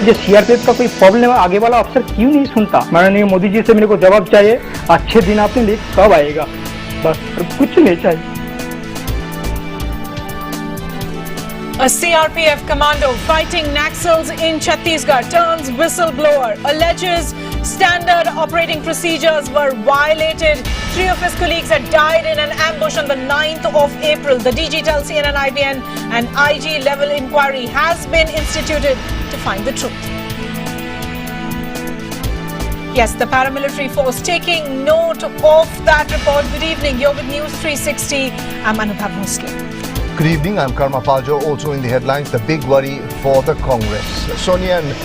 ये सीआरपीएफ का कोई प्रॉब्लम है, आगे वाला अफसर क्यों नहीं सुनता? माननीय मोदी जी से मेरे को जवाब चाहिए, अच्छे दिन आपने लिए कब आएगा? बस कुछ नहीं चाहिए। A CRPF commando fighting Naxals in Chhattisgarh turns whistleblower, alleges standard operating procedures were violated. 3 of his colleagues had died in an ambush on the 9th of April. The DG tells CNN-IBN an IG level inquiry has been instituted to find the truth. Yes, the paramilitary force taking note of that report. Good evening. You're with News 360. I'm Anubhav Muslim. Good evening, I'm Karma Pajo. Also in the headlines, the big worry for the Congress. Sonia and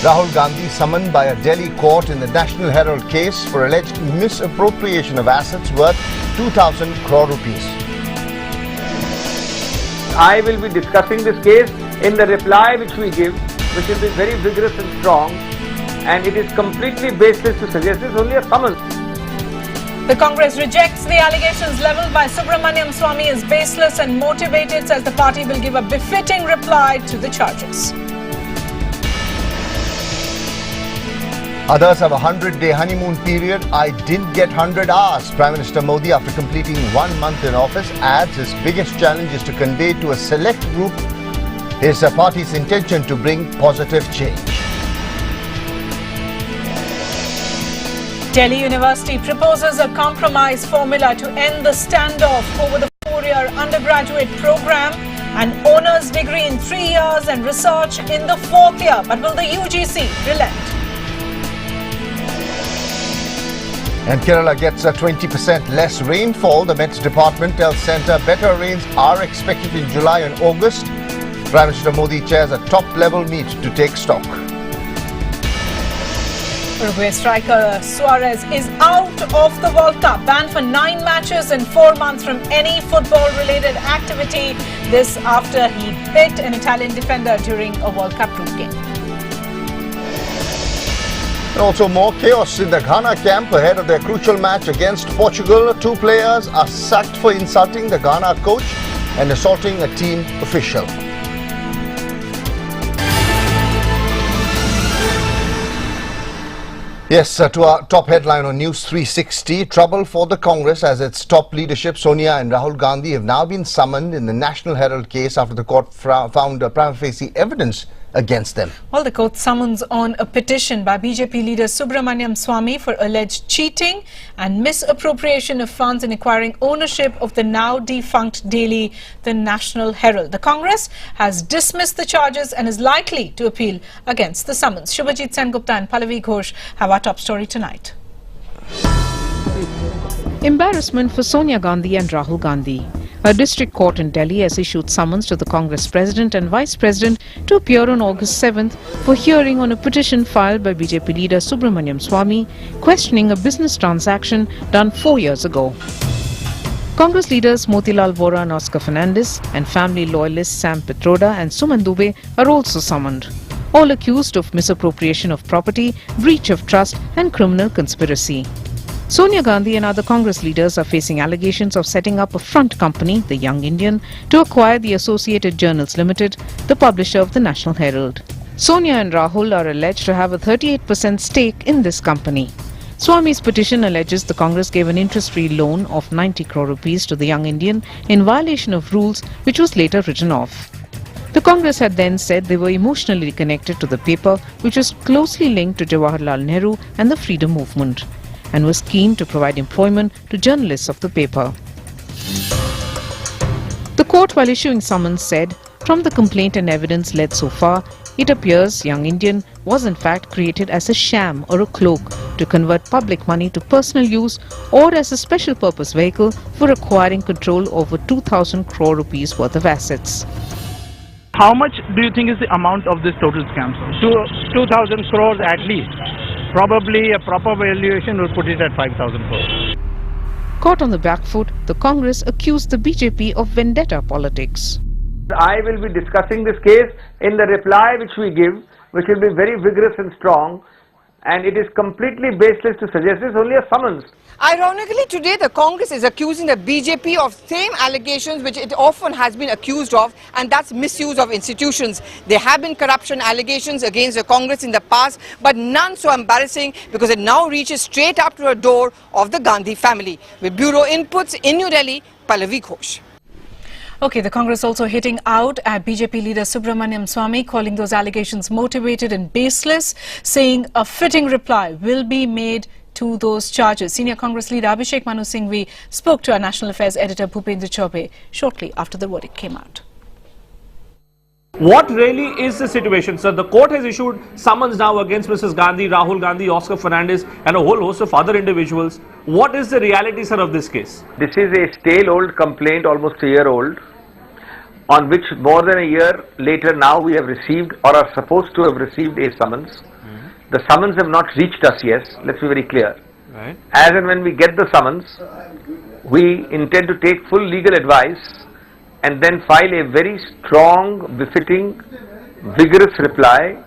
Rahul Gandhi summoned by a Delhi court in the National Herald case for alleged misappropriation of assets worth 2,000 crore rupees. I will be discussing this case in the reply which we give, which will be very vigorous and strong, and it is completely baseless to suggest this, only a summons. The Congress rejects the allegations levelled by Subramaniam Swamy as baseless and motivated, says the party will give a befitting reply to the charges. Others have a 100-day honeymoon period. I didn't get 100 hours. Prime Minister Modi, after completing 1 month in office, adds his biggest challenge is to convey to a select group his party's intention to bring positive change. Delhi University proposes a compromise formula to end the standoff over the 4-year undergraduate program, an honours degree in 3 years and research in the 4th year. But will the UGC relent? And Kerala gets a 20% less rainfall. The Met Department tells Centre better rains are expected in July and August. Prime Minister Modi chairs a top-level meet to take stock. Uruguay striker Suarez is out of the World Cup, banned for 9 matches and 4 months from any football-related activity. This after he bit an Italian defender during a World Cup group game. And also more chaos in the Ghana camp ahead of their crucial match against Portugal. 2 players are sacked for insulting the Ghana coach and assaulting a team official. Yes, to our top headline on News 360, trouble for the Congress as its top leadership, Sonia and Rahul Gandhi, have now been summoned in the National Herald case after the court found prima facie evidence against them. Well, the court summons on a petition by BJP leader Subramaniam Swamy for alleged cheating and misappropriation of funds in acquiring ownership of the now defunct daily, the National Herald. The Congress has dismissed the charges and is likely to appeal against the summons. Shubhajit Sengupta and Pallavi Ghosh have our top story tonight. Embarrassment for Sonia Gandhi and Rahul Gandhi. A district court in Delhi has issued summons to the Congress President and Vice President to appear on August 7th for hearing on a petition filed by BJP leader Subramaniam Swamy questioning a business transaction done 4 years ago. Congress leaders Motilal Vora and Oscar Fernandes and family loyalists Sam Pitroda and Suman Dubey are also summoned, all accused of misappropriation of property, breach of trust and criminal conspiracy. Sonia Gandhi and other Congress leaders are facing allegations of setting up a front company, the Young Indian, to acquire the Associated Journals Limited, the publisher of the National Herald. Sonia and Rahul are alleged to have a 38% stake in this company. Swamy's petition alleges the Congress gave an interest-free loan of 90 crore rupees to the Young Indian in violation of rules, which was later written off. The Congress had then said they were emotionally connected to the paper, which was closely linked to Jawaharlal Nehru and the freedom movement, and was keen to provide employment to journalists of the paper. The court, while issuing summons, said, from the complaint and evidence led so far, it appears Young Indian was in fact created as a sham or a cloak to convert public money to personal use or as a special purpose vehicle for acquiring control over 2,000 crore rupees worth of assets. How much do you think is the amount of this total scam? 2,000 crores at least. Probably a proper valuation would put it at 5,000 crores. Caught on the back foot, the Congress accused the BJP of vendetta politics. I will be discussing this case in the reply which we give, which will be very vigorous and strong, and it is completely baseless to suggest it's only a summons. Ironically, today the Congress is accusing the BJP of same allegations which it often has been accused of, and that's misuse of institutions. There have been corruption allegations against the Congress in the past, but none so embarrassing because it now reaches straight up to the door of the Gandhi family. With Bureau Inputs in New Delhi, Pallavi Ghosh. Okay, the Congress also hitting out at BJP leader Subramaniam Swamy, calling those allegations motivated and baseless, saying a fitting reply will be made to those charges. Senior Congress leader Abhishek Manu Singhvi spoke to our National Affairs editor Bhupendra Chaubey shortly after the verdict came out. What really is the situation, sir? The court has issued summons now against Mrs. Gandhi, Rahul Gandhi, Oscar Fernandez and a whole host of other individuals. What is the reality, sir, of this case? This is a stale old complaint, almost a year old, on which more than a year later now we have received or are supposed to have received a summons. The summons have not reached us yet, let's be very clear. Right. As and when we get the summons, we intend to take full legal advice and then file a very strong, befitting, vigorous reply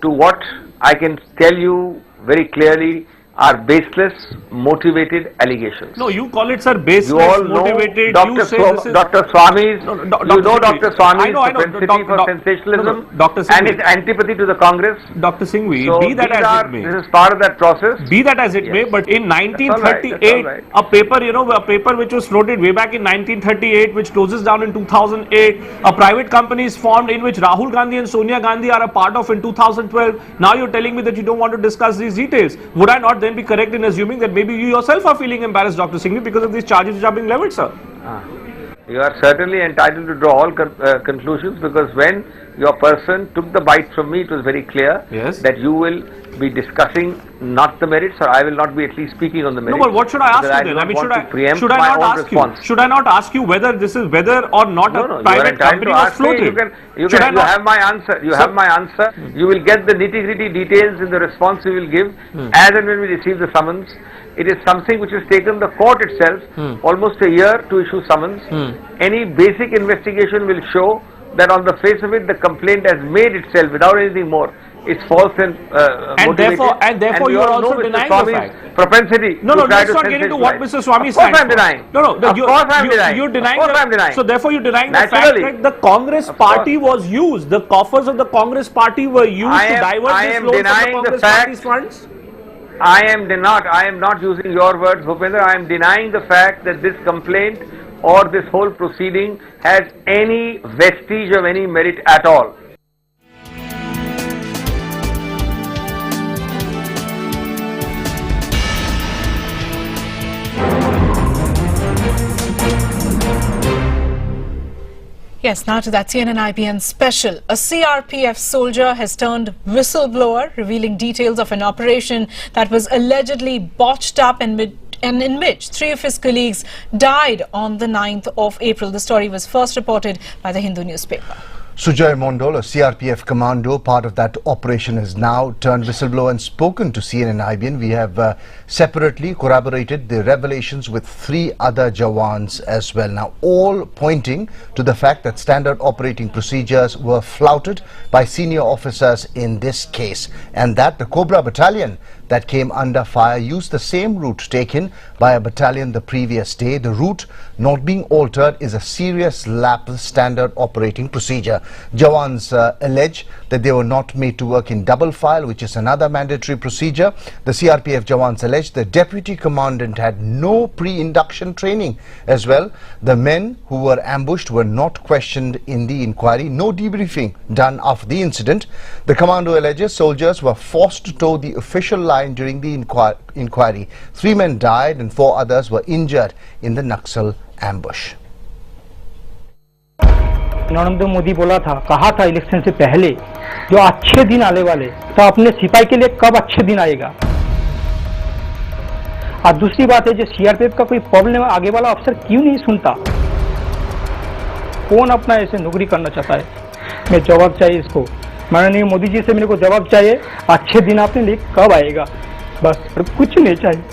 to what I can tell you very clearly are baseless, motivated allegations. No, you call it, sir, baseless, You all know motivated. Dr. You say this is... Dr. Swamy's, No, you know Dr. Swamy's I know, propensity for sensationalism Dr. and his antipathy to the Congress. Dr. Singhvi, So be that as it may. this is part of that process. Be that as it may, but in 1938, right. a paper, a paper which was floated way back in 1938, which closes down in 2008, a private company is formed in which Rahul Gandhi and Sonia Gandhi are a part of in 2012. Now you're telling me that you don't want to discuss these details. Would I not then be correct in assuming that maybe you yourself are feeling embarrassed, Dr. Singhvi, because of these charges which are being leveled, sir? You are certainly entitled to draw all conclusions, because when your person took the bite from me, it was very clear that you will be discussing not the merits, or I will not be at least speaking on the merits. No, but what should I ask you then? I mean, should I not ask you? Should I not ask you whether this is whether or not a private company was floated? You have my answer. You have my answer. You will get the nitty-gritty details in the response you will give as and when we receive the summons. It is something which has taken the court itself almost a year to issue summons. Any basic investigation will show that on the face of it, the complaint has made itself without anything more. It's false and motivated. Therefore you are also denying the fact. Propensity. No, let's not get into what Mr. Swamy stands for. Of course I'm denying. No, of course I'm denying. You're denying. Of course I'm denying. So therefore you're denying the fact that the Congress party was used. The coffers of the Congress party were used to divert this loan from the Congress party's funds. I am not using your words, Bhupendra. I am denying the fact that this complaint or this whole proceeding has any vestige of any merit at all. Yes, now to that CNN IBN special. A CRPF soldier has turned whistleblower, revealing details of an operation that was allegedly botched up and in which 3 of his colleagues died on the 9th of April. The story was first reported by the Hindu newspaper. Sujoy Mondal, a CRPF commando, part of that operation, has now turned whistleblower and spoken to CNN IBN. We have separately corroborated the revelations with 3 other Jawans as well. Now, all pointing to the fact that standard operating procedures were flouted by senior officers in this case, and that the Cobra battalion that came under fire used the same route taken by a battalion the previous day. The route not being altered is a serious lapse of standard operating procedure. Jawans allege that they were not made to work in double file, which is another mandatory procedure. The CRPF Jawans allege the deputy commandant had no pre-induction training as well. The men who were ambushed were not questioned in the inquiry. No debriefing done after the incident. The commando alleges soldiers were forced to toe the official line during the inquiry. 3 men died and 4 others were injured in the Naxal ambush. Narendra Modi कहा था election से पहले जो अच्छे दिन आने वाले, तो अपने सिपाही के लिए कब अच्छे दिन आएगा। और दूसरी बात है, जो सीआरपीएफ का कोई प्रॉब्लम है, आगे वाला अफसर क्यों नहीं सुनता? कौन अपना ऐसे नौकरी करना चाहता है? मैं जवाब चाहिए इसको। माननीय मोदी जी से मेरे को जवाब चाहिए, अच्छे दिन आपने लिए कब आएगा? बस, और कुछ नहीं चाहिए।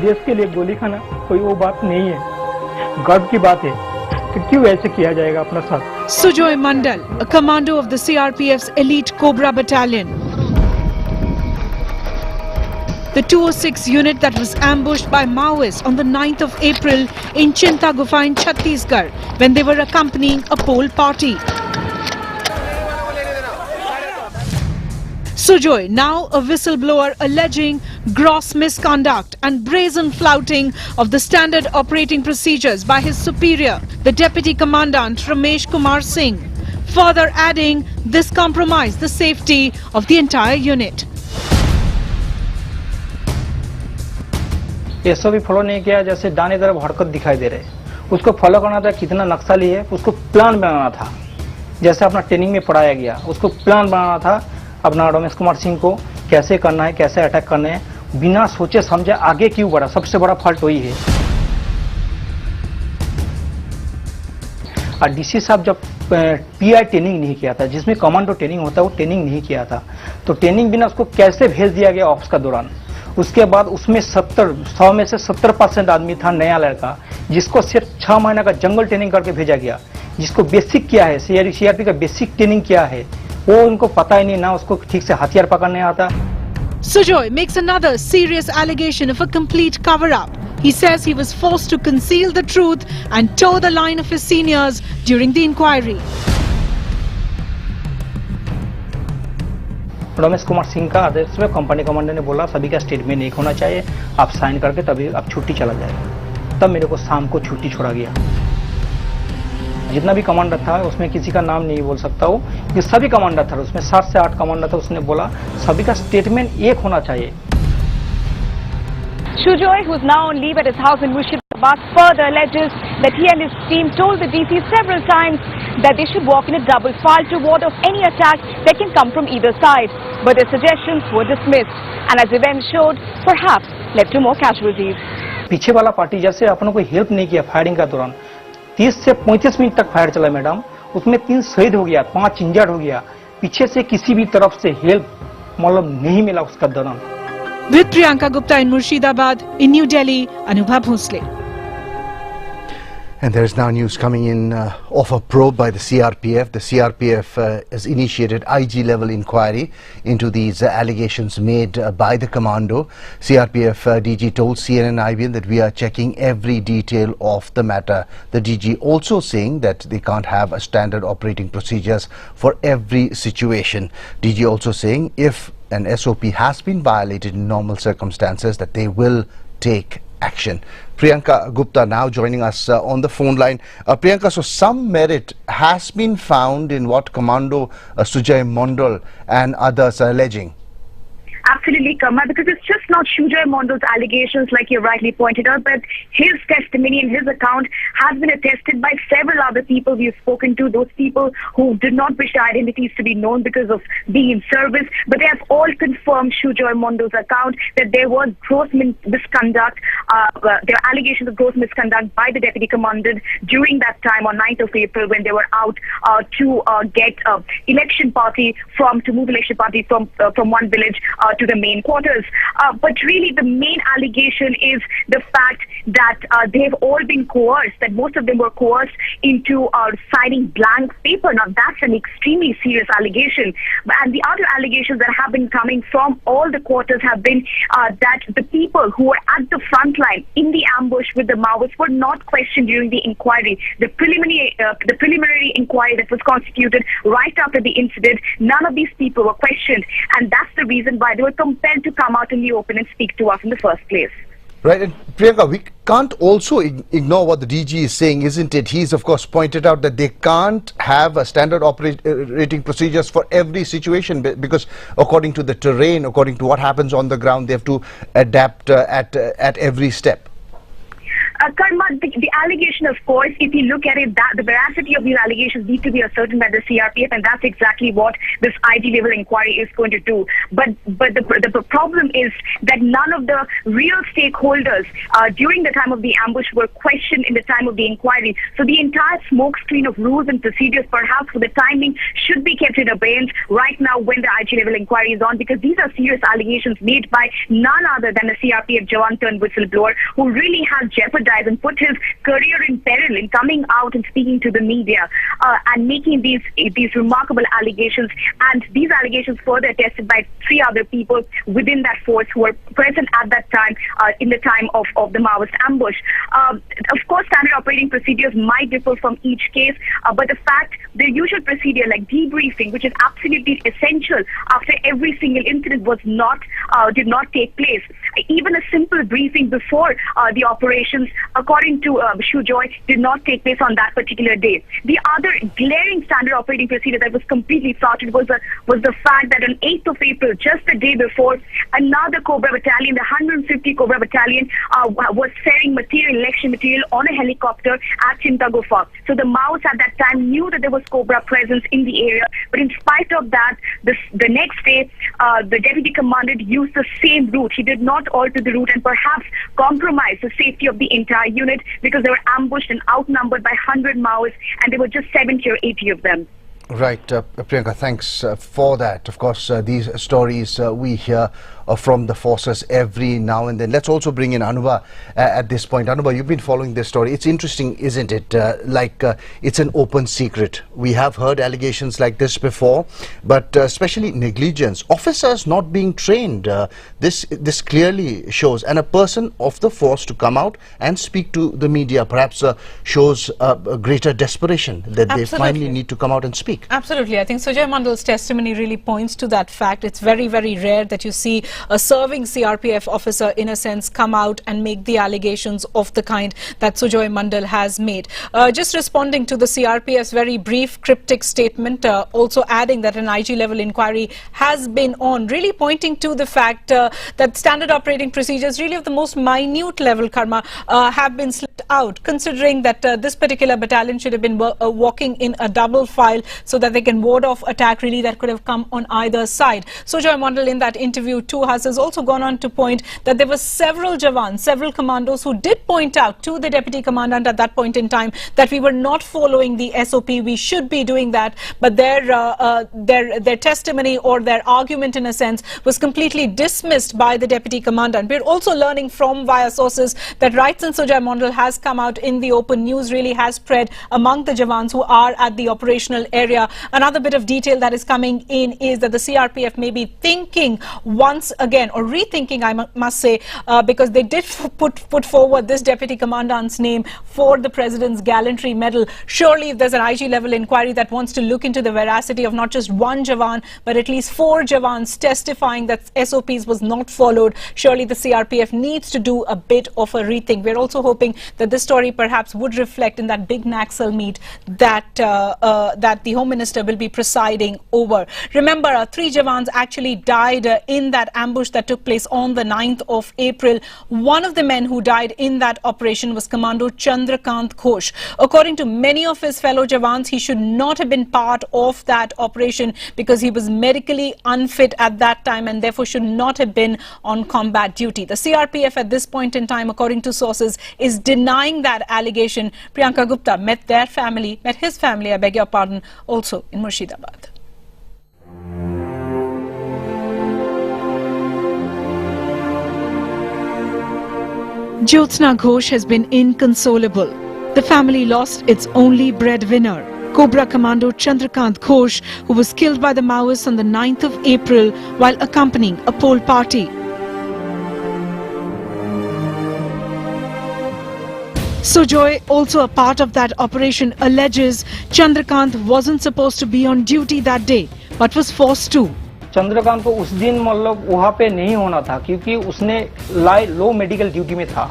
देश के लिए गोली खाना कोई वो बात नहीं है, गर्व की बात है। तो क्यों ऐसे किया जाएगा अपना साथ? Sujoy Mandal, a commando of the CRPF's elite Cobra battalion. The 206 unit that was ambushed by Maoists on the 9th of April in Chinta Gufa in Chhattisgarh when they were accompanying a poll party. Sujoy, now a whistleblower alleging gross misconduct and brazen flouting of the standard operating procedures by his superior, the Deputy Commandant Ramesh Kumar Singh, further adding this compromised the safety of the entire unit. ये सब भी follow नहीं किया, जैसे दाने तरफ हरकत दिखाई दे रहे, उसको फॉलो करना था, कितना नक्सली है, उसको प्लान बनाना था, जैसे अपना ट्रेनिंग में पढ़ाया गया, उसको प्लान बनाना था अपना रमेश कुमार सिंह को कैसे करना है, कैसे अटैक करना है, बिना सोचे समझे आगे क्यों बढ़ा, सबसे बड़ा फॉल्ट वही है। और डीसी साहब जब पीआई ट्रेनिंग नहीं किया था, जिसमें कमांडो ट्रेनिंग होता है, वो ट्रेनिंग नहीं किया था, तो ट्रेनिंग बिना उसको कैसे भेज दिया गया ऑप्स का दौरान। उसके बाद उसमें 100 में से 70% आदमी था नया लड़का, जिसको सिर्फ 6 महीने का जंगल ट्रेनिंग करके भेजा गया, जिसको बेसिक क्या है, सीआरपी का बेसिक ट्रेनिंग क्या है वो उनको पता ही नहीं, ना उसको ठीक से हथियार पकड़ने आता। Sujoy makes another serious allegation of a complete cover-up. He says he was forced to conceal the truth and toe the line of his seniors during the inquiry. Ramesh Kumar Singh का आदेश में कंपनी कमांडर ने बोला सभी का स्टेटमेंट एक होना चाहिए, आप साइन करके तभी आप छुट्टी चला जाएगा। तब मेरे को शाम को छुट्टी छोड़ा गया। जितना भी कमांडर था उसमें किसी का नाम नहीं बोल सकता हूँ, ये सभी कमांडर था, उसमें 7 से 8 कमांडर था, उसने बोला सभी का स्टेटमेंट एक होना चाहिए। Sujoy, who's now on leave at his house in Murshidabad, further alleges that he and his team told the DC several times that they should walk in a double file to ward off any attack that can come from either side. But their suggestions were dismissed, and as events showed, perhaps led to more casualties. पीछे वाला party जैसे अपनों को help नहीं किया firing का दौरान, 30 से 35 मिनट तक फायर चला मैडम, उसमें 3 शहीद हो गया, 5 इंजर्ड हो गया, पीछे से किसी भी तरफ से हेल्प मतलब नहीं मिला उसका दौरान। With Priyanka Gupta in Murshidabad, in New Delhi, Anubha Bhosle. And there is now news coming in of a probe by the CRPF. The CRPF has initiated IG-level inquiry into these allegations made by the commando. CRPF DG told CNN-IBN that we are checking every detail of the matter. The DG also saying that they can't have a standard operating procedures for every situation. DG also saying if an SOP has been violated in normal circumstances, that they will take action. Priyanka Gupta now joining us on the phone line. Priyanka, so some merit has been found in what Commando Sujoy Mandal and others are alleging. Absolutely, Karma, because it's just not Sujoy Mandal's allegations, like you rightly pointed out, but his testimony and his account has been attested by several other people we've spoken to, those people who did not wish their identities to be known because of being in service, but they have all confirmed Sujoy Mandal's account that there was gross misconduct, there are allegations of gross misconduct by the Deputy Commandant during that time on 9th of April when they were out to get election party to move election party from one village to the main quarters. But really the main allegation is the fact that they've all been coerced, that most of them were coerced into signing blank paper. Now that's an extremely serious allegation. And the other allegations that have been coming from all the quarters have been that the people who were at the front line in the ambush with the Maoists were not questioned during the inquiry. The preliminary inquiry that was constituted right after the incident, none of these people were questioned, and that's the reason why they were compelled to come out in the open and speak to us in the first place. Right, and Priyanka, we can't also ignore what the DG is saying, isn't it? He's of course pointed out that they can't have a standard operating procedures for every situation because according to the terrain, according to what happens on the ground, they have to adapt at every step. Karma, the allegation, of course, if you look at it, that the veracity of these allegations need to be ascertained by the CRPF, and that's exactly what this IG-level inquiry is going to do. But the problem is that none of the real stakeholders during the time of the ambush were questioned in the time of the inquiry. So the entire smokescreen of rules and procedures, perhaps for the timing, should be kept in abeyance right now when the IG-level inquiry is on, because these are serious allegations made by none other than a CRPF Jawan turned whistleblower who really has jeopardized jeopardize and put his career in peril in coming out and speaking to the media and making these remarkable allegations. And these allegations further attested by 3 other people within that force who were present at that time in the time of the Maoist ambush. Of course, standard operating procedures might differ from each case, but the fact the usual procedure like debriefing, which is absolutely essential after every single incident, did not take place. Even a simple briefing before the operations, according to Shujoy, did not take place on that particular day. The other glaring standard operating procedure that was completely flouted was the fact that on 8th of April, just the day before, another Cobra battalion, the 150 Cobra battalion, was ferrying election material on a helicopter at Chintagufa. So the Maoists at that time knew that there was Cobra presence in the area, but in spite of that, the next day, the deputy commandant used the same route. He did not alter the route and perhaps compromise the safety of the entire unit because they were ambushed and outnumbered by 100 Maoists, and there were just 70 or 80 of them. Right, Priyanka, thanks for that. Of course, these stories we hear from the forces every now and then. Let's also bring in Anuba at this point. Anuba, you've been following this story. It's interesting, isn't it? It's an open secret. We have heard allegations like this before, but especially negligence, officers not being trained. This clearly shows, and a person of the force to come out and speak to the media perhaps shows a greater desperation that they finally need to come out and speak. Absolutely. I think Sujay Mandal's testimony really points to that fact. It's very, very rare that you see a serving CRPF officer, in a sense, come out and make the allegations of the kind that Sujay Mandal has made. Just responding to the CRPF's very brief, cryptic statement, also adding that an IG level inquiry has been on, really pointing to the fact that standard operating procedures, really of the most minute level, Karma, have been slipped out, considering that this particular battalion should have been walking in a double file so that they can ward off attack really that could have come on either side. Sujay Mandal in that interview too has also gone on to point that there were several Jawans, several commandos who did point out to the deputy commandant at that point in time that we were not following the SOP, we should be doing that, but their testimony or their argument in a sense was completely dismissed by the deputy commandant. We're also learning from via sources that right since Sujay Mandal has come out in the open, news really has spread among the Jawans who are at the operational area. Another bit of detail that is coming in is that the CRPF may be thinking once again, or rethinking, I must say, because they did put forward this deputy commandant's name for the president's gallantry medal. Surely if there's an IG level inquiry that wants to look into the veracity of not just one Jawan but at least 4 Jawans testifying that SOPs was not followed, surely the CRPF needs to do a bit of a rethink. We're also hoping that this story perhaps would reflect in that big Naxal meet that that the Home Minister will be presiding over. Remember, 3 Jawans actually died in that ambush that took place on the 9th of April. One of the men who died in that operation was Commando Chandrakant Ghosh. According to many of his fellow Jawans, he should not have been part of that operation because he was medically unfit at that time and therefore should not have been on combat duty. The CRPF at this point in time, according to sources, is denying that allegation. Priyanka Gupta met his family, I beg your pardon, also in Murshidabad. Jyotsna Ghosh has been inconsolable. The family lost its only breadwinner, Cobra Commando Chandrakant Ghosh, who was killed by the Maoists on the 9th of April while accompanying a poll party. Sujoy, also a part of that operation, alleges Chandrakant wasn't supposed to be on duty that day, but was forced to. Chandrakant को उस दिन मतलब वहाँ पे नहीं होना था क्योंकि उसने लो मेडिकल ड्यूटी में था।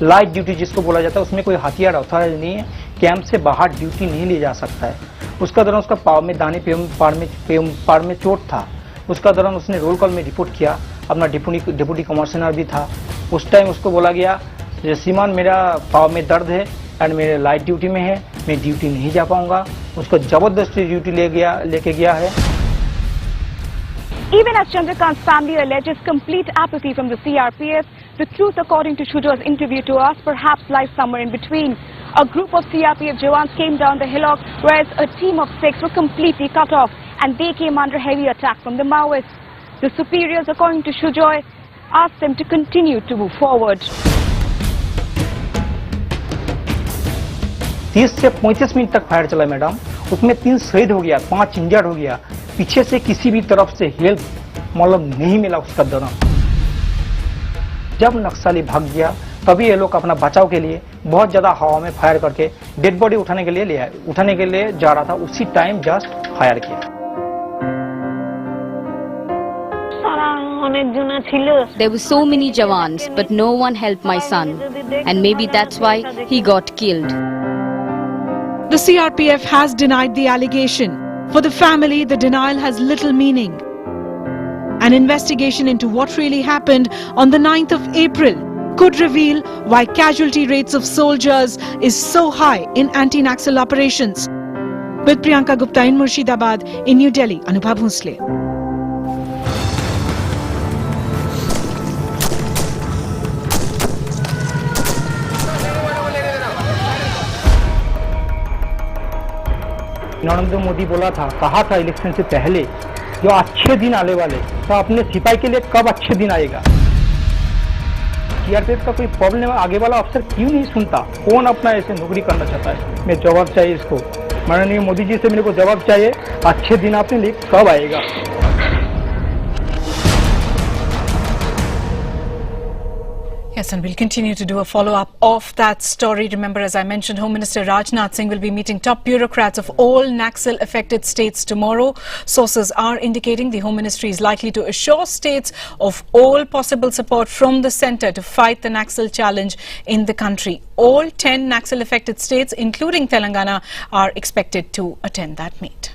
लाइट ड्यूटी जिसको बोला जाता है, उसमें कोई हथियार अवतार नहीं है, कैंप से बाहर ड्यूटी नहीं ले जा सकता है। उसका दौरान उसका पाव में दाने पार में चोट था। उसका दौरान उसने रोल कॉल में रिपोर्ट किया, अपना डिप्टी कमिश्नर भी था। उस टाइम उसको बोला गया श्रीमान मेरा पाव में दर्द है एंड मेरे लाइट ड्यूटी में है, मैं ड्यूटी नहीं जा पाऊंगा। उसको जबरदस्ती ड्यूटी लेके गया है। Even as Chandrakant's family alleges complete apathy from the CRPF, the truth, according to Shujo's interview to us, perhaps lies somewhere in between. A group of CRPF Jawans came down the hillock, whereas a team of 6 were completely cut off, and they came under heavy attack from the Maoists. The superiors, according to Shujoy, asked them to continue to move forward. 30 से 35 minute तक fire चला madam, उसमें 3 शहीद हो गया, 5 injured हो गया, पीछे से किसी भी तरफ से हेल्प मतलब नहीं मिला उसका दौरान। जब नक्सली भाग गया तभी ये लोग अपना बचाव के लिए बहुत ज्यादा हवा में फायर करके डेड बॉडी उठाने के लिए जा रहा था, उसी टाइम जस्ट फायर किया। There were so many Jawans, but no one helped my son. And maybe that's why he got killed. The CRPF has denied the allegation. For the family, the denial has little meaning. An investigation into what really happened on the 9th of April could reveal why casualty rates of soldiers is so high in anti-Naxal operations. With Priyanka Gupta in Murshidabad, in New Delhi, Anubhav Bhonsle. Narendra Modi कहा था election से पहले जो अच्छे दिन आने वाले, तो अपने सिपाही के लिए कब अच्छे दिन आएगा। सीआरपीएफ का कोई प्रॉब्लम है, आगे वाला अफसर क्यों नहीं सुनता? कौन अपना ऐसे नौकरी करना चाहता है? मैं जवाब चाहिए इसको, माननीय मोदी जी से मेरे को जवाब चाहिए, अच्छे दिन अपने लिए कब आएगा? Yes, and we'll continue to do a follow-up of that story. Remember, as I mentioned, Home Minister Rajnath Singh will be meeting top bureaucrats of all Naxal-affected states tomorrow. Sources are indicating the Home Ministry is likely to assure states of all possible support from the centre to fight the Naxal challenge in the country. All 10 Naxal-affected states, including Telangana, are expected to attend that meet.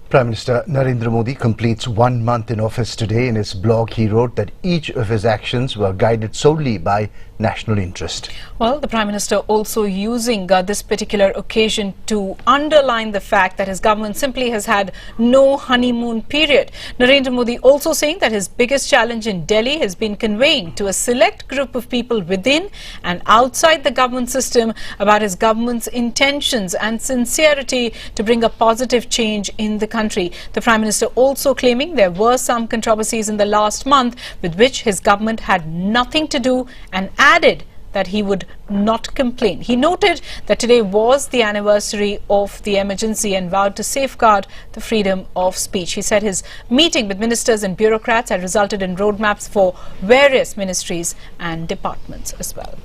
Prime Minister Narendra Modi completes 1 month in office today. In his blog, he wrote that each of his actions were guided solely by national interest. Well, the Prime Minister also using this particular occasion to underline the fact that his government simply has had no honeymoon period. Narendra Modi also saying that his biggest challenge in Delhi has been conveying to a select group of people within and outside the government system about his government's intentions and sincerity to bring a positive change in the country. The Prime Minister also claiming there were some controversies in the last month with which his government had nothing to do, and added that he would not complain. He noted that today was the anniversary of the emergency and vowed to safeguard the freedom of speech. He said his meeting with ministers and bureaucrats had resulted in roadmaps for various ministries and departments as well.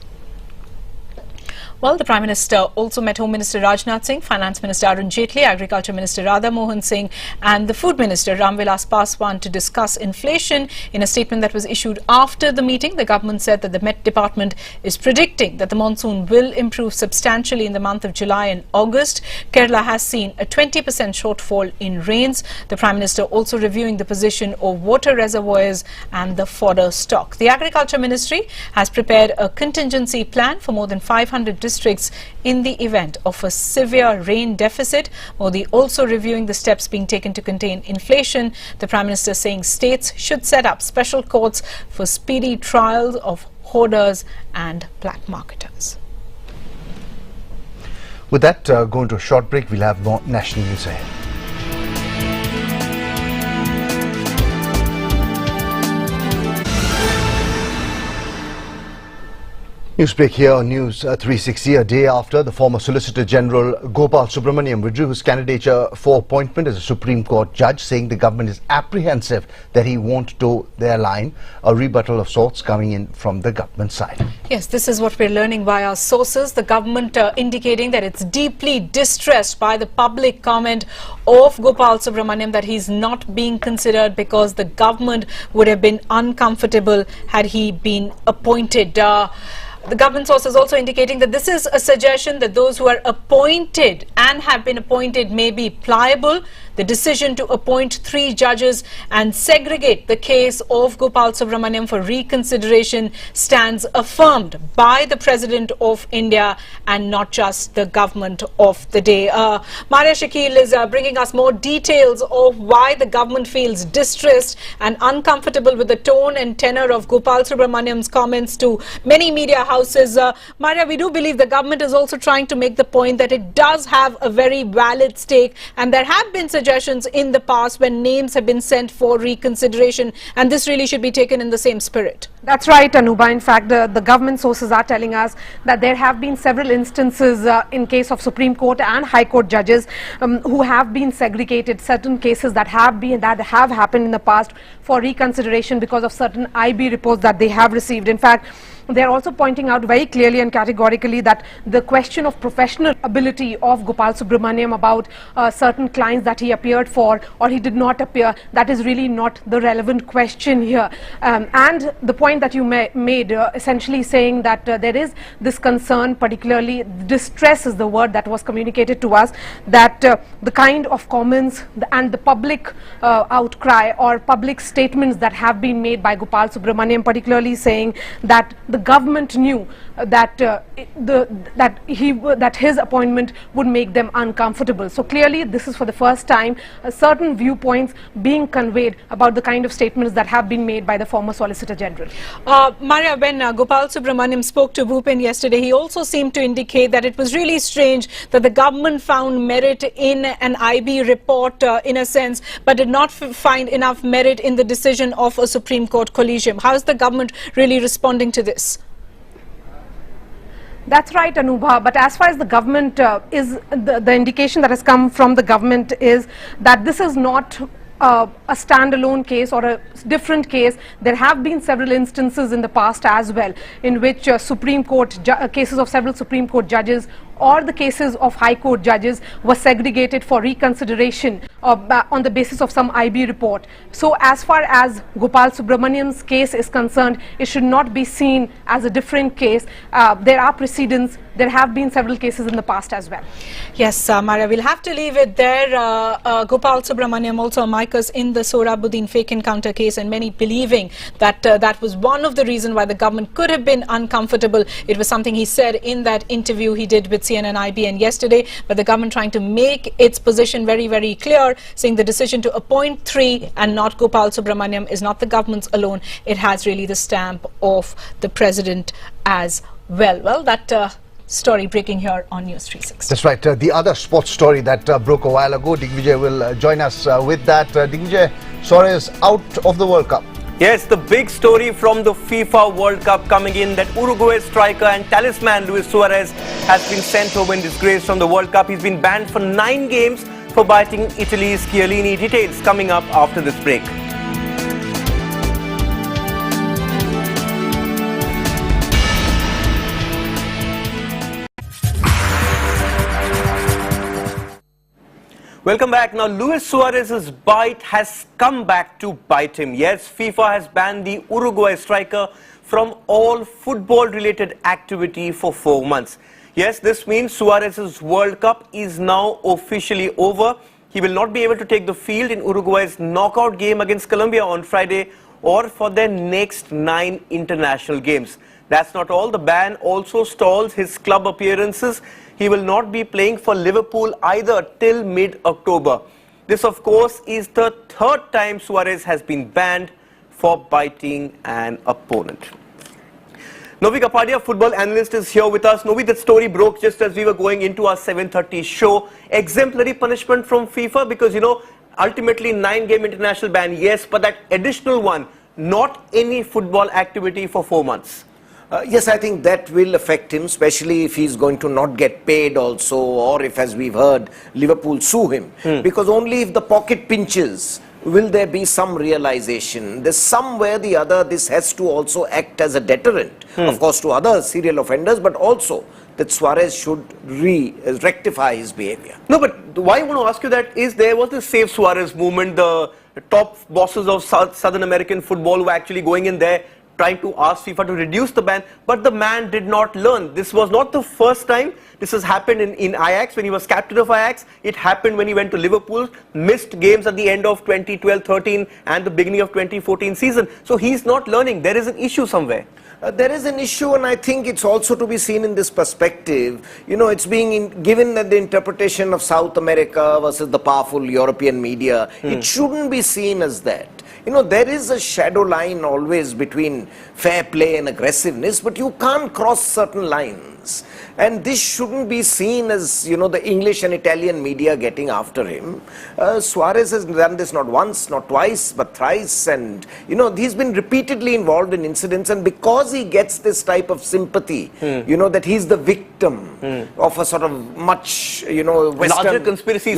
Well, the Prime Minister also met Home Minister Rajnath Singh, Finance Minister Arun Jaitley, Agriculture Minister Radha Mohan Singh and the Food Minister Ram Vilas Paswan to discuss inflation. In a statement that was issued after the meeting, the government said that the Met Department is predicting that the monsoon will improve substantially in the month of July and August. Kerala has seen a 20% shortfall in rains. The Prime Minister also reviewing the position of water reservoirs and the fodder stock. The Agriculture Ministry has prepared a contingency plan for more than 500 districts in the event of a severe rain deficit. Modi also reviewing the steps being taken to contain inflation. The Prime Minister saying states should set up special courts for speedy trials of hoarders and black marketers. With that, going to a short break, we'll have more national news ahead. Newsbreak here on News 360, a day after the former Solicitor General Gopal Subramaniam withdrew his candidature for appointment as a Supreme Court judge, saying the government is apprehensive that he won't toe their line, a rebuttal of sorts coming in from the government side. Yes, this is what we're learning by our sources. The government indicating that it's deeply distressed by the public comment of Gopal Subramaniam that he's not being considered because the government would have been uncomfortable had he been appointed. The government sources also indicating that this is a suggestion that those who are appointed and have been appointed may be pliable. The decision to appoint 3 judges and segregate the case of Gopal Subramaniam for reconsideration stands affirmed by the President of India and not just the government of the day. Maria Shakil is bringing us more details of why the government feels distressed and uncomfortable with the tone and tenor of Gopal Subramaniam's comments to many media houses. Maria, we do believe the government is also trying to make the point that it does have a very valid stake, and there have been suggestions suggestions in the past when names have been sent for reconsideration, and this really should be taken in the same spirit. That's right, Anuba. In fact, the government sources are telling us that there have been several instances in case of Supreme Court and High Court judges who have been segregated, certain cases that have happened in the past for reconsideration because of certain IB reports that they have received. In fact, they are also pointing out very clearly and categorically that the question of professional ability of Gopal Subramaniam about certain clients that he appeared for or he did not appear, that is really not the relevant question here. And the point that you made, essentially saying that there is this concern, particularly distress is the word that was communicated to us, that the kind of comments and the public outcry or public statements that have been made by Gopal Subramaniam, particularly saying that the government knew that that his appointment would make them uncomfortable. So clearly this is for the first time certain viewpoints being conveyed about the kind of statements that have been made by the former Solicitor General. Maria, when Gopal Subramaniam spoke to Bhupen yesterday, he also seemed to indicate that it was really strange that the government found merit in an IB report in a sense, but did not find enough merit in the decision of a Supreme Court collegium. How is the government really responding to this? That's right, Anubha. But as far as the government is, the indication that has come from the government is that this is not a standalone case or a different case. There have been several instances in the past as well in which Supreme Court cases of several Supreme Court judges or the cases of High Court judges were segregated for reconsideration on the basis of some IB report. So as far as Gopal Subramaniam's case is concerned, it should not be seen as a different case. There are precedents. There have been several cases in the past as well. Yes, Maria, we'll have to leave it there. Gopal Subramaniam also amicus in the Sohrabuddin fake encounter case, and many believing that that was one of the reasons why the government could have been uncomfortable. It was something he said in that interview he did with CNN IBN yesterday, but the government trying to make its position very, very clear, saying the decision to appoint 3 and not Gopal Subramaniam is not the government's alone. It has really the stamp of the president as well. Well, that story breaking here on News 360. That's right. The other sports story that broke a while ago, Digvijay will join us with that. Digvijay, Suarez out of the World Cup. Yes, the big story from the FIFA World Cup coming in that Uruguay striker and talisman Luis Suarez has been sent home in disgrace from the World Cup. He's been banned for 9 games for biting Italy's Chiellini. Details coming up after this break. Welcome back. Now, Luis Suarez's bite has come back to bite him. Yes, FIFA has banned the Uruguay striker from all football-related activity for 4 months. Yes, this means Suarez's World Cup is now officially over. He will not be able to take the field in Uruguay's knockout game against Colombia on Friday or for their next 9 international games. That's not all. The ban also stalls his club appearances. He will not be playing for Liverpool either till mid-October. This, of course, is the 3rd time Suarez has been banned for biting an opponent. Novi Kapadia, football analyst, is here with us. Novi, that story broke just as we were going into our 7:30 show. Exemplary punishment from FIFA because, you know, ultimately 9-game international ban, yes, but that additional one, not any football activity for 4 months. Yes, I think that will affect him, especially if he's going to not get paid also, or if, as we've heard, Liverpool sue him. Because only if the pocket pinches will there be some realization. There's somewhere the other this has to also act as a deterrent, of course, to other serial offenders, but also that Suarez should rectify his behavior. No, but why I want to ask you that is there was the Save Suarez movement, the top bosses of Southern American football were actually going in there trying to ask FIFA to reduce the ban, but the man did not learn. This was not the first time. This has happened in Ajax when he was captain of Ajax. It happened when he went to Liverpool, missed games at the end of 2012-13 and the beginning of 2014 season. So he's not learning. There is an issue somewhere. There is an issue, and I think it's also to be seen in this perspective. You know, it's being given that the interpretation of South America versus the powerful European media, it shouldn't be seen as that. You know, there is a shadow line always between fair play and aggressiveness, but you can't cross certain lines. And this shouldn't be seen as, you know, the English and Italian media getting after him. Suarez has done this not once, not twice, but thrice. And, you know, he's been repeatedly involved in incidents. And because he gets this type of sympathy, you know, that he's the victim of a sort of much, you know, Western, larger conspiracy. He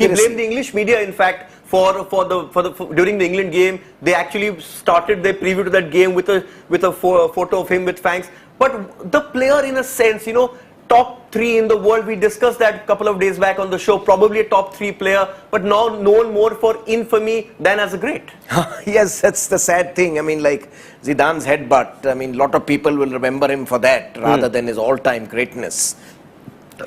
blamed the English media, in fact, during the England game. They actually started their preview to that game with a photo of him with fangs. But the player, in a sense, you know, top 3 in the world, we discussed that a couple of days back on the show, probably a top 3 player, but now known more for infamy than as a great. Yes, that's the sad thing. I mean, like Zidane's headbutt, I mean, a lot of people will remember him for that rather than his all-time greatness.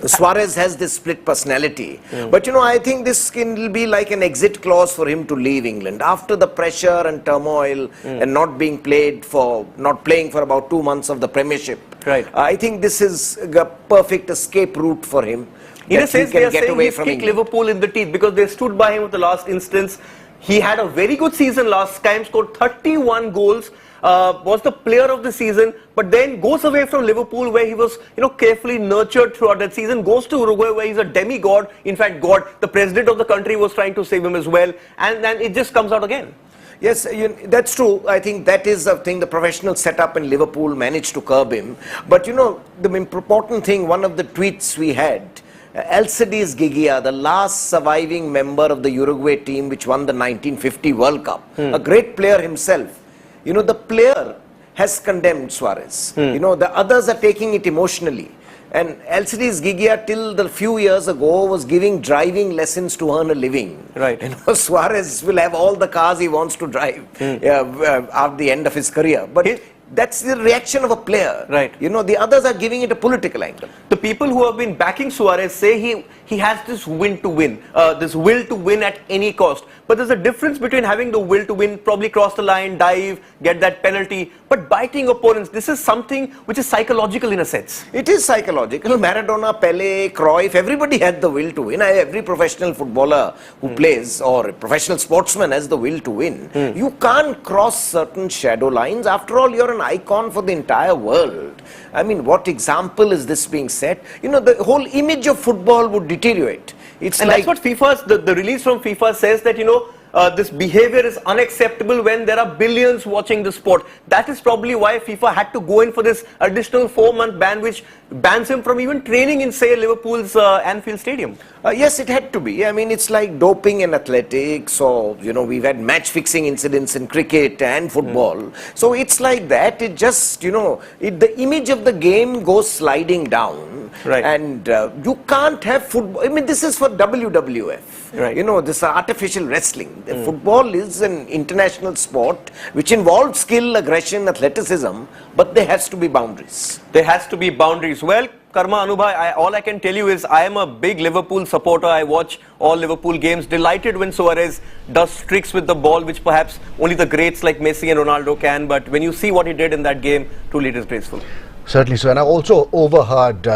Suarez has this split personality, but you know, I think this will be like an exit clause for him to leave England after the pressure and turmoil and not playing for about 2 months of the Premiership. Right. I think this is a perfect escape route for him. In a sense, they are saying he's kicked Liverpool in the teeth because they stood by him at the last instance. He had a very good season last time, scored 31 goals. Was the player of the season, but then goes away from Liverpool where he was, you know, carefully nurtured throughout that season, goes to Uruguay where he's a demigod. In fact, God, the president of the country was trying to save him as well, and then it just comes out again. Yes, that's true. I think that is the thing. The professional setup in Liverpool managed to curb him. But you know, the important thing, one of the tweets we had, Alcides Giggia, the last surviving member of the Uruguay team which won the 1950 World Cup, a great player himself. You know, the player has condemned Suarez. You know, the others are taking it emotionally. And Alcides Giggia, till the few years ago, was giving driving lessons to earn a living. Right. You know, Suarez will have all the cars he wants to drive at the end of his career. But that's the reaction of a player. Right. You know, the others are giving it a political angle. The people who have been backing Suarez say he has this will to win at any cost. But there's a difference between having the will to win, probably cross the line, dive, get that penalty, but biting opponents. This is something which is psychological in a sense. It is psychological. Maradona, Pele, Cruyff, everybody had the will to win. Every professional footballer who plays or professional sportsman has the will to win. You can't cross certain shadow lines. After all, you're an icon for the entire world. I mean, what example is this being set? You know, the whole image of football would deteriorate. That's what the release from FIFA says, that, you know, this behavior is unacceptable when there are billions watching the sport. That is probably why FIFA had to go in for this additional 4-month ban, which bans him from even training in, say, Liverpool's Anfield Stadium. Yes, it had to be. I mean, it's like doping in athletics, or, you know, we've had match-fixing incidents in cricket and football. So it's like that. It just, you know, the image of the game goes sliding down. Right. And you can't have football. I mean, this is for WWF. Right. You know, this artificial wrestling. Football is an international sport which involves skill, aggression, athleticism, but there has to be boundaries. There has to be boundaries. Well, Karma, Anubhai, all I can tell you is I am a big Liverpool supporter. I watch all Liverpool games. Delighted when Suarez does tricks with the ball, which perhaps only the greats like Messi and Ronaldo can. But when you see what he did in that game, truly it is graceful. Certainly so. And I also overheard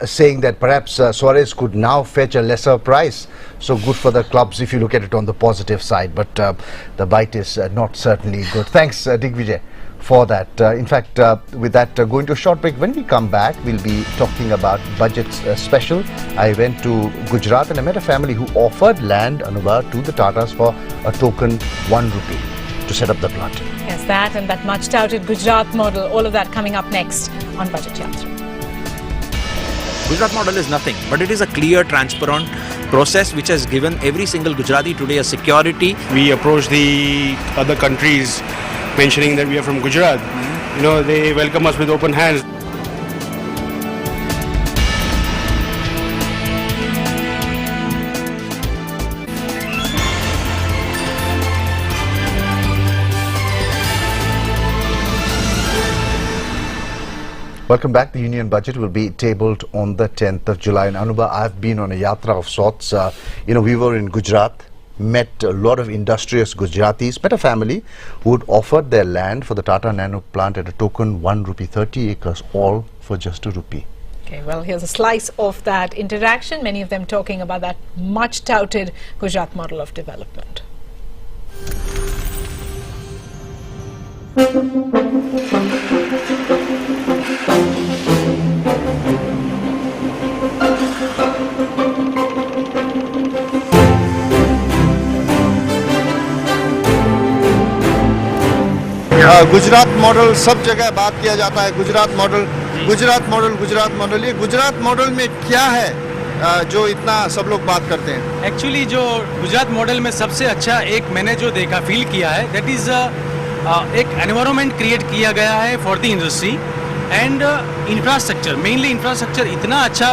saying that perhaps Suarez could now fetch a lesser price. So good for the clubs if you look at it on the positive side. But the bite is not certainly good. Thanks, Digvijay, for that. In fact, with that, going to a short break. When we come back, we'll be talking about budget special. I went to Gujarat and I met a family who offered land, Anubha, to the Tatas for a token ₹1 to set up the plant. Yes, that and that much touted Gujarat model, all of that coming up next on Budget Yatra. Gujarat model is nothing, but it is a clear, transparent process which has given every single Gujarati today a security. We approach the other countries mentioning that we are from Gujarat. You know, they welcome us with open hands. Welcome back. The Union Budget will be tabled on the 10th of July. And Anubha, I've been on a yatra of sorts. You know, we were in Gujarat, met a lot of industrious Gujaratis, met a family who had offered their land for the Tata Nano plant at a token ₹1, 30 acres, all for just ₹1. Okay, well, here's a slice of that interaction, many of them talking about that much touted Gujarat model of development. Gujarat model सब जगह बात किया जाता है, Gujarat model Gujarat model Gujarat model. ये Gujarat model में क्या है जो इतना सब लोग बात करते हैं? एक्चुअली जो गुजरात मॉडल में सबसे अच्छा एक मैंने जो देखा फील किया है, दैट इज एक एनवायरनमेंट क्रिएट किया गया है for the industry and infrastructure, mainly infrastructure इतना अच्छा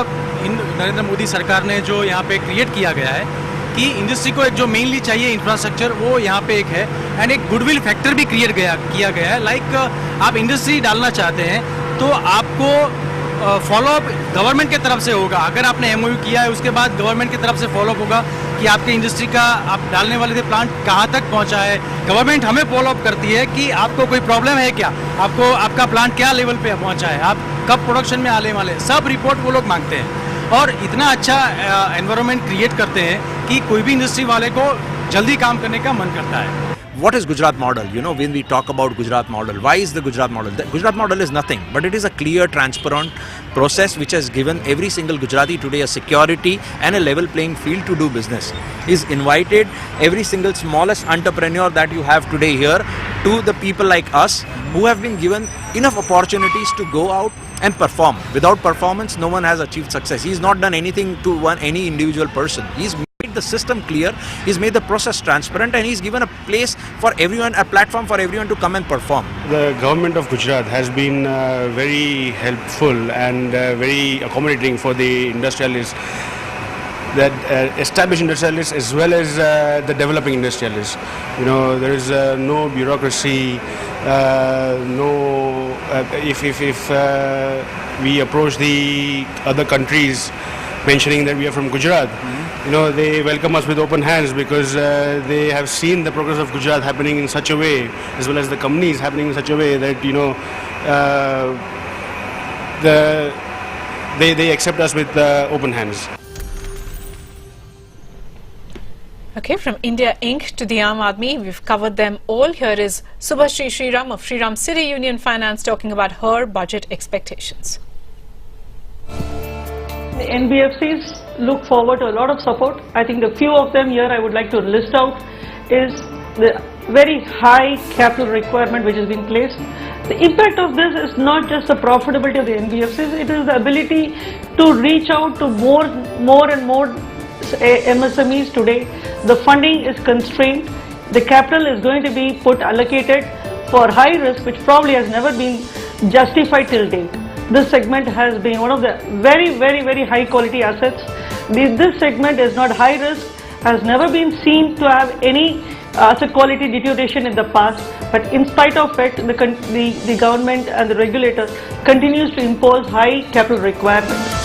नरेंद्र मोदी सरकार ने जो यहाँ पे क्रिएट किया गया है कि इंडस्ट्री को एक जो मेनली चाहिए इंफ्रास्ट्रक्चर वो यहाँ पे एक है एंड एक गुडविल फैक्टर भी किया गया है। लाइक आप इंडस्ट्री डालना चाहते हैं तो आपको फॉलोअप गवर्नमेंट की तरफ से होगा। अगर आपने एमओयू किया है उसके बाद गवर्नमेंट की तरफ से फॉलोअप होगा कि आपके इंडस्ट्री का आप डालने वाले थे प्लांट कहाँ तक पहुँचा है। गवर्नमेंट हमें फॉलोअप करती है कि आपको कोई प्रॉब्लम है क्या, आपको आपका प्लांट क्या लेवल पे पहुँचा है, आप कब प्रोडक्शन में आने वाले, सब रिपोर्ट वो लोग मांगते हैं और इतना अच्छा एनवायरनमेंट क्रिएट करते हैं कि कोई भी इंडस्ट्री वाले को जल्दी काम करने का मन करता है। What is Gujarat model? You know, when we talk about Gujarat model, why is the Gujarat model? The Gujarat model is nothing, but it is a clear, transparent process which has given every single Gujarati today a security and a level playing field to do business. Is invited every single smallest entrepreneur that you have today here to the people like us who have been given enough opportunities to go out and perform. Without performance, no one has achieved success. He's not done anything to any individual person. He's made the system clear, he's made the process transparent, and he's given a place for everyone, a platform for everyone to come and perform. The government of Gujarat has been very helpful and very accommodating for the industrialists, that established industrialists as well as the developing industrialists. You know, there is no bureaucracy, if we approach the other countries mentioning that we are from Gujarat, you know, they welcome us with open hands because they have seen the progress of Gujarat happening in such a way, as well as the companies happening in such a way that, you know, they accept us with open hands. Okay, from India Inc. to the Aam Aadmi, we've covered them all. Here is Subhashri Sriram of Sriram City Union Finance talking about her budget expectations. The NBFCs look forward to a lot of support. I think a few of them here I would like to list out is the very high capital requirement which has been placed. The impact of this is not just the profitability of the NBFCs, it is the ability to reach out to more and more MSMEs today. The funding is constrained. The capital is going to be allocated for high risk, which probably has never been justified till date. This segment has been one of the very high quality assets. This segment is not high risk, has never been seen to have any asset quality deterioration in the past, but in spite of it, the government and the regulator continues to impose high capital requirements.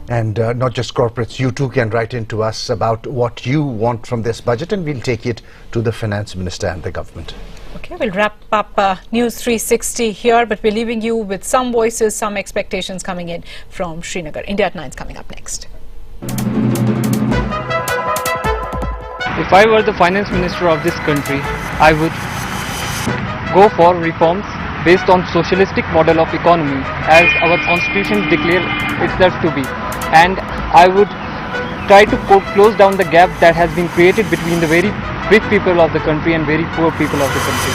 And not just corporates, you too can write in to us about what you want from this budget, and we'll take it to the Finance Minister and the government. Okay, we'll wrap up News 360 here, but we're leaving you with some voices, some expectations coming in from Srinagar. India at 9 is coming up next. If I were the Finance Minister of this country, I would go for reforms based on socialistic model of economy as our constitution declares itself to be, and I would try to close down the gap that has been created between the very rich people of the country and very poor people of the country.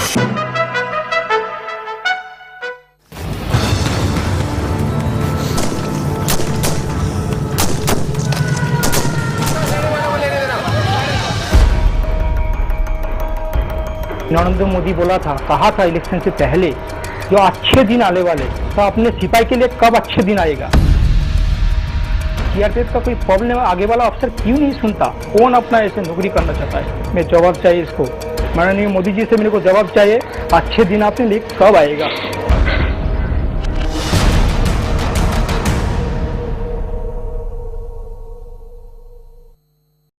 Narendra Modi कहा था election से पहले जो अच्छे दिन आने वाले, तो अपने सिपाही के लिए कब अच्छे दिन आएगा? CRPF का कोई प्रॉब्लम आगे वाला अफसर क्यों नहीं सुनता? कौन अपना ऐसे नौकरी करना चाहता है? मैं जवाब चाहिए इसको, माननीय मोदी जी से मेरे को जवाब चाहिए, अच्छे दिन आपने लिए कब आएगा?